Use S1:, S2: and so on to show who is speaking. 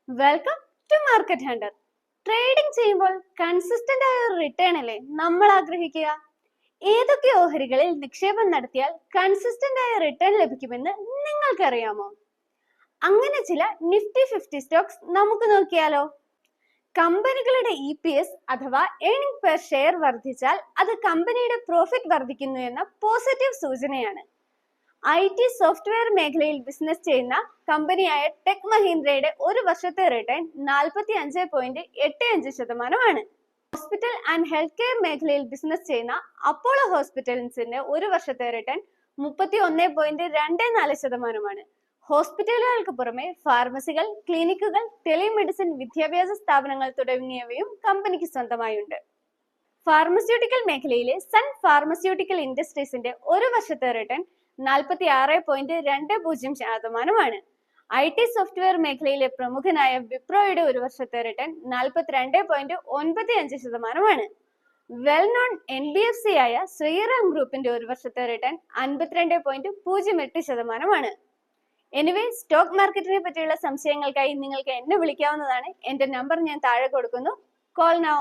S1: Welcome to market hunter. Trading ചെയ്യുമ്പോൾ consistent ആയ ഒരു റിട്ടേൺ അല്ലേ നമ്മൾ ആഗ്രഹിക്കുക? ഏതൊക്കെ ഓഹരികളിൽ നിക്ഷേപം നടത്തിയാൽ കൺസിസ്റ്റന്റ് ആയ റിട്ടേൺ ലഭിക്കുമെന്ന് നിങ്ങൾക്കറിയാമോ? അങ്ങനെ ചില നിഫ്റ്റി 50 സ്റ്റോക്സ് നമുക്ക് നോക്കിയാലോ. കമ്പനികളുടെ EPS അഥവാ ഏർണിംഗ് പെർ ഷെയർ വർദ്ധിച്ചാൽ അത് കമ്പനിയുടെ പ്രോഫിറ്റ് വർദ്ധിക്കുന്നു എന്ന പോസിറ്റീവ് സൂചനയാണ്. IT സോഫ്റ്റ്വെയർ മേഖലയിൽ ബിസിനസ് ചെയ്യുന്ന കമ്പനിയായ ടെക് മഹീന്ദ്രയുടെ ഒരു വർഷത്തെ return 45.85%. Hospital and health care മേഖലയിൽ ബിസിനസ് ചെയ്യുന്ന അപ്പോളോ ഹോസ്പിറ്റൽസിന്റെ ഒരു വർഷത്തെ റിട്ടേൺ 31.24%. ഹോസ്പിറ്റലുകൾക്ക് പുറമെ ഫാർമസികൾ, ക്ലിനിക്കുകൾ, ടെലിമെഡിസിൻ, വിദ്യാഭ്യാസ സ്ഥാപനങ്ങൾ തുടങ്ങിയവയും കമ്പനിക്ക് സ്വന്തമായുണ്ട്. ഫാർമസ്യൂട്ടിക്കൽ മേഖലയിലെ സൺ ഫാർമസ്യൂട്ടിക്കൽ ഇൻഡസ്ട്രീസിന്റെ ഒരു വർഷത്തെ റിട്ടേൺ 46.20%. IT സോഫ്റ്റ്വെയർ മേഖലയിലെ പ്രമുഖനായ വിപ്രോയുടെ ഒരു വർഷത്തെ റിട്ടേൺ 42.95%. വെൽ നോൺ NBFC ആയ ശ്രീറാം ഗ്രൂപ്പിന്റെ ഒരു വർഷത്തെ റിട്ടേൺ 52.08%. എനിവേ, സ്റ്റോക്ക് മാർക്കറ്റിനെ പറ്റിയുള്ള സംശയങ്ങൾക്കായി നിങ്ങൾക്ക് എന്നെ വിളിക്കാവുന്നതാണ്. എന്റെ നമ്പർ ഞാൻ താഴെ കൊടുക്കുന്നു. Call now.